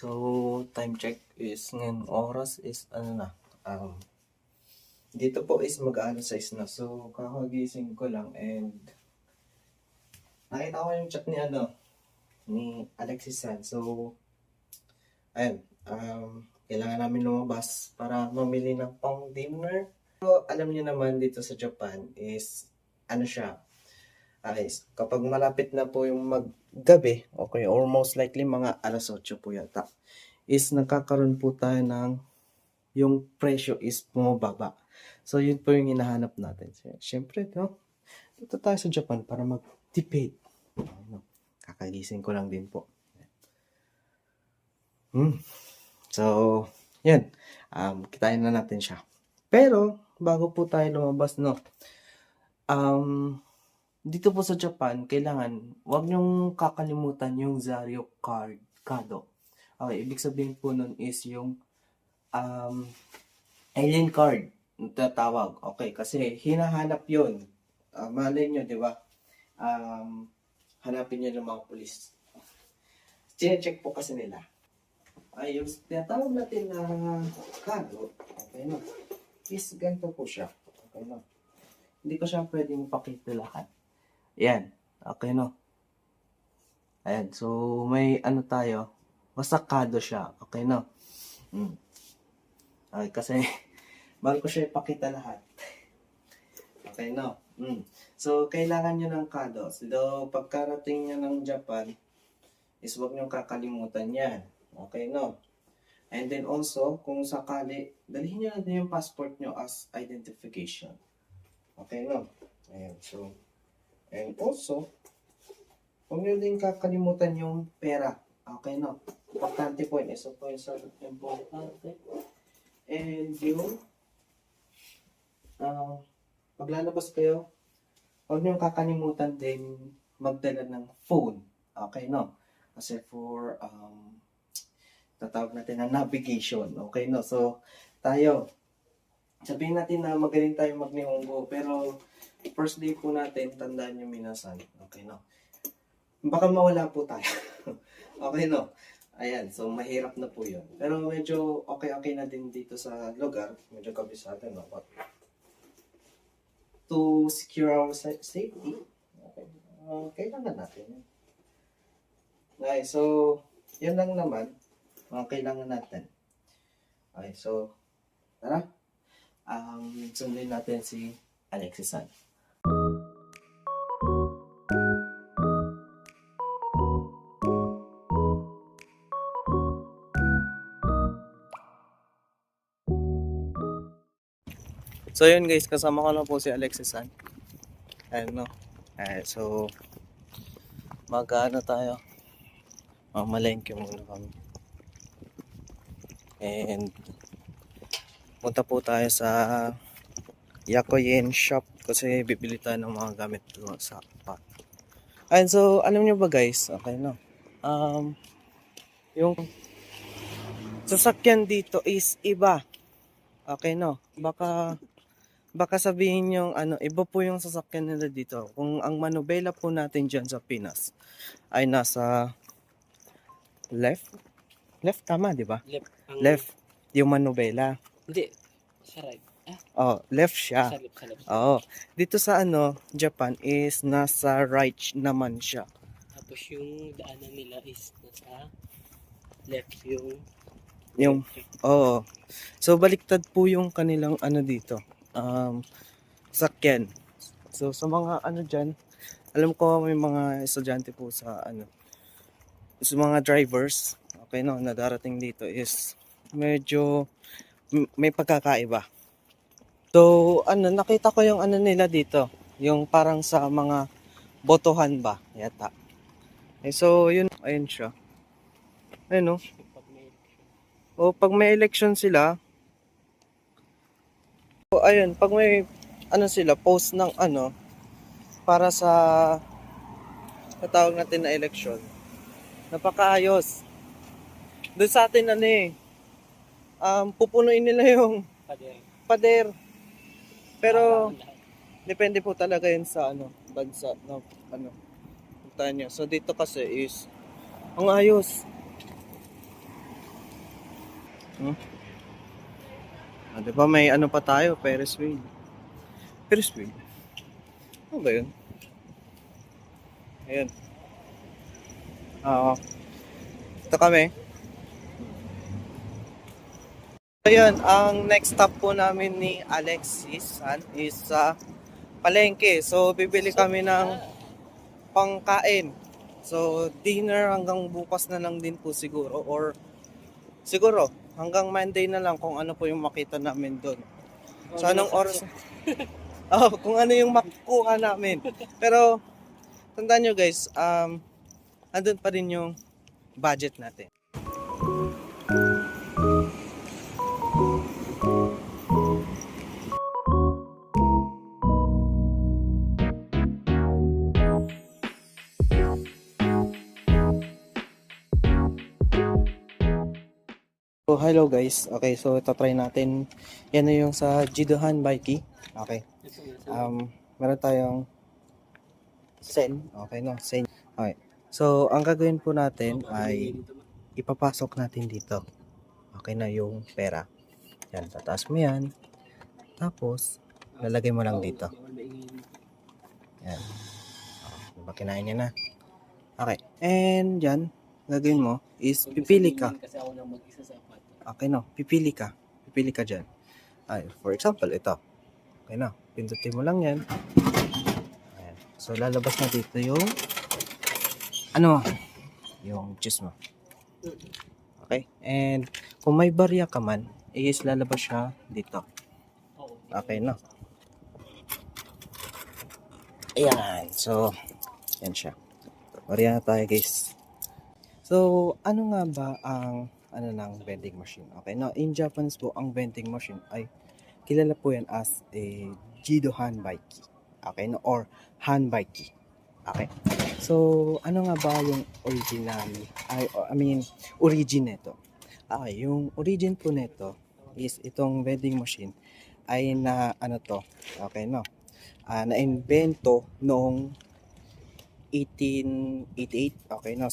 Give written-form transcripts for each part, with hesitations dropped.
So, time check is ngayon oras is ano na, dito po is mag-aano 6 na. So, kakagising ko lang and nakita ko yung chat ni ni Alexis San. So, ayun, kailangan namin lumabas para mamili ng pang dinner. So, alam niyo naman dito sa Japan is ano siya, guys, kapag malapit na po yung maggabi, okay, or most likely mga alas 8 po yata, is nagkakaroon po tayo ng yung presyo is bumababa. So, yun po yung hinahanap natin. Siyempre, no? Dito tayo sa Japan para mag-tipid. Ano, kakagising ko lang din po. So, yun. Kitain na natin siya. Pero, bago po tayo lumabas, no? Dito po sa Japan, kailangan, huwag niyong kakalimutan yung Zario Kado. Okay, ibig sabihin po nun is yung alien card na tatawag. Okay, kasi hinahanap yun. Malay nyo, di ba? Hanapin nyo ng mga polis. Chine-check po kasi nila. Ay, yung tinatawag natin na kado, okay no? Is ganito po siya. Okay no? Hindi ko siya pwedeng pakita lahat. Yan. Okay no? Ayan. So, may ano tayo. Basta kado siya. Okay no? Okay, kasi bago ko siya ipakita lahat. Okay no? So, kailangan nyo ng kado. So, pagkarating nyo ng Japan, is huwag nyo kakalimutan yan. Okay no? And then also, kung sakali, dalhin nyo na din yung passport nyo as identification. Okay no? Ayan. So, and also, huwag nyo din kakalimutan yung pera. Okay no? Importante po yun. Isa po yung sa importante. And yung paglalabas kayo, huwag nyo kakalimutan din magdala ng phone. Okay no? Kasi for tatawag natin na navigation. Okay no? So, tayo, sabihin natin na magaling tayo mag-Nihongo, pero first day po natin, tandaan nyo minasan. Okay no? Baka mawala po tayo. Okay no? Ayan, so mahirap na po yun. Pero medyo okay na din dito sa lugar. Medyo kabisado no? But to secure our safety, okay, kailangan natin yun. Okay, so, yun lang naman mga kailangan natin. Okay, so, tara. Sundin natin si Alexis San. So, yun guys, kasama ko na po si Alexis San. Ayun no. So, mag-ano tayo. Mamalengke muna kami. And punta po tayo sa Yakoyen shop kasi bibili tayo ng mga gamit doon sa pot. And so, alam nyo ba guys, okay no? Yung sasakyan dito is iba. Okay no? Baka sabihin yung iba po yung sasakyan nila dito. Kung ang manubela po natin dyan sa Pinas ay nasa left tama, di ba? Left yung manubela. Hindi, sa right. Left siya. Sa left. Dito sa Japan is nasa right naman siya. Tapos yung daanan nila is nasa left So baliktad po yung kanilang dito. Sakyan. So sa mga dyan, alam ko may mga estudyante po sa sa mga drivers, okay no, na darating dito is medyo may pagkakaiba. So, nakita ko yung nila dito. Yung parang sa mga botohan ba, yata. So, yun, ayun siya. Ayun no. Pag may election sila, ayun, pag may, sila, post ng para sa natawag natin na election, napakaayos. Doon sa atin, pupunuin nila yung pader. Pero, depende po talaga yun sa bansa na puntahan nyo. So dito kasi is ang ayos. Di ba may ano pa tayo? Ferris wheel. Ferris wheel? Ano ba yun? Ayan. Oo. Ito kami. Ayun, ang next stop po namin ni Alexis is sa palengke. So, bibili kami ng pangkain. So, dinner hanggang bukas na lang din po siguro. Or siguro, hanggang Monday na lang kung ano po yung makita namin doon. So, anong oras? Oh, kung ano yung makukuha namin. Pero, tandaan nyo guys, andun pa rin yung budget natin. So, hello guys. Okay, so ito try natin. Yan na yung sa Jidohan Bikey. Okay. Meron tayong sen. Okay, no? Sen. Okay. So, ang gagawin po natin ay ipapasok natin dito. Okay na yung pera. Yan, tataas mo yan. Tapos, lalagay mo lang dito. Yan. Diba, kinain niya na. Okay. And yan, gagawin mo is pipili ka. Kasi ako lang mag-isa sa apat. Okay, no? Pipili ka. Pipili ka dyan. Ay, for example, ito. Okay na. Pindutin mo lang yan. Ayan. So, lalabas na dito yung yung juice mo. Okay? And, kung may barya ka man, is lalabas siya dito. Okay, no? Ayan. So, yan siya. Barya na tayo, guys. So, ano nga ba ang ng vending machine? Okay, no, in Japanese po, ang vending machine ay kilala po yan as a Jido Hanbaiki. Okay, no, or Hanbaiki. Okay. So, ano nga ba yung origin nito? Okay, yung origin po nito is itong vending machine ay okay, no, na-invento noong 1888. Okay, no,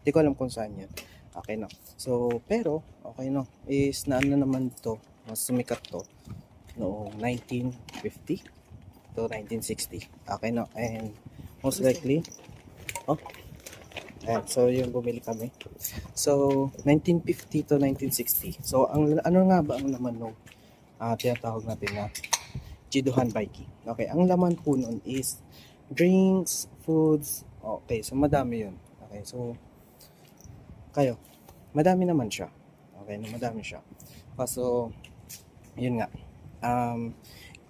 di ko alam kung saan yan. Okay, no. So, pero, okay, no, is naman to, mas sumikat to, noong 1950 to 1960. Okay, no. And, most likely, ayan, so, yung bumili kami. So, 1950 to 1960. So, ano nga ba ang laman nung tinatawag natin na Jidohan Bikey? Okay, ang laman po nun is drinks, foods. Okay, so madami yun. Okay, so, kayo, madami naman siya. Okay, madami siya. Kaso, yun nga,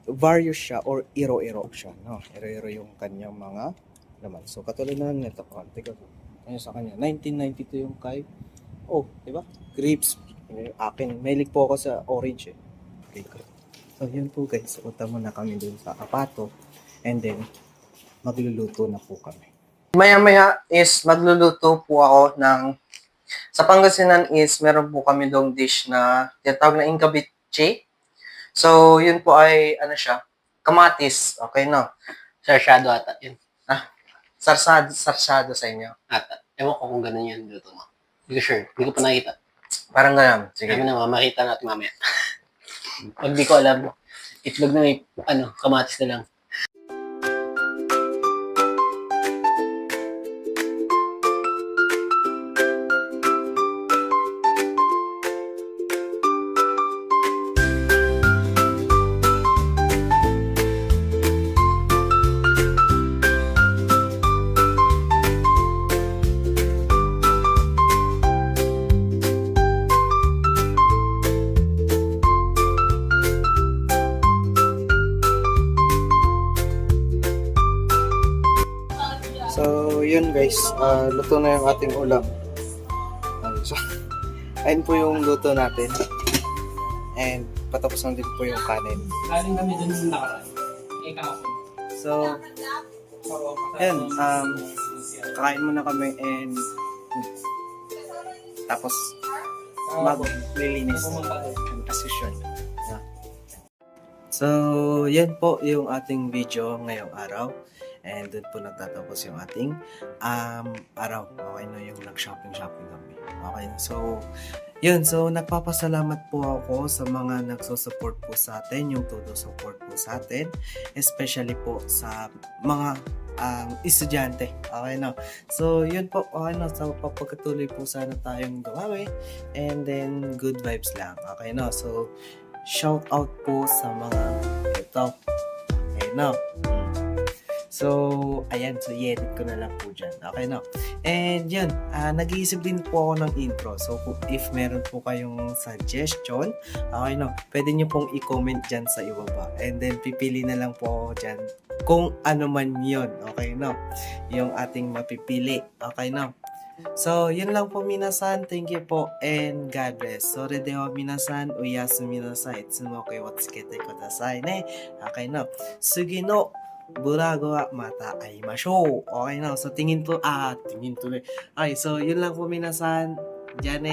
various siya or iro-iro siya, no? Iro-iro yung kanyang mga laman. So, katulad na lang nito. Tika, ano sa kanya? 1992 yung kay, di ba? Grapes. Yung akin, mahilig po ako sa orange eh. Okay, so, yun po guys. Punta muna kami dun sa Apato. And then, magluluto na po kami. Maya-maya is magluluto po ako ng sa Pangasinan is meron po kami dong dish na tinatawag na incabiche. So, yun po ay, kamatis. Okay, no? Sarsyado ata yun. Sarsado sa inyo. Ata. Ewan ko kung ganun yun dito mo. Hindi ko sure. Hindi ko pa nakita. Parang ganun. Sige. Kami na, makita natin mamaya. Pag di ko alam, itlog na may, kamatis na lang. So, yun guys, luto na yung ating ulam. So, ayun po yung luto natin. And patapos na din po yung kanin. Galing kami dun sa nakaraan. Kahapon. So, ayun, kakain muna kami and tapos maglilinis as usual. Yeah. So, yan po yung ating video ngayong araw. And doon po nagtatapos yung ating araw. Okay na yung nag-shopping kami. Okay, so Yun, so nagpapasalamat po ako sa mga nagsusupport po sa atin, yung todo support po sa atin, especially po sa mga estudyante. Okay, no? So, yun po, okay, no? So, papagatuloy po sana tayong dumami, and then good vibes lang. Okay, no? So, shout out po sa mga ito. Okay, no? So, ayan. So, i-edit ko na lang po dyan. Okay, no? And yun, nag-iisip din po ako ng intro. So, if meron po kayong suggestion, okay, no? Pwede nyo pong i-comment dyan sa ibaba. And then, pipili na lang po ako dyan kung ano man yun. Okay, no? Yung ating mapipili. Okay, no? So, yun lang po minasan. Thank you po and God bless. Sore de wa minasan, uyasu minasai. Itsumoke watsukete kudasai ne. Okay, no? Sugi no Burago wa mata aimashou. Okay, no? So, tingin to, tingin tuloy. Okay, so, yun lang po minasan. Diyan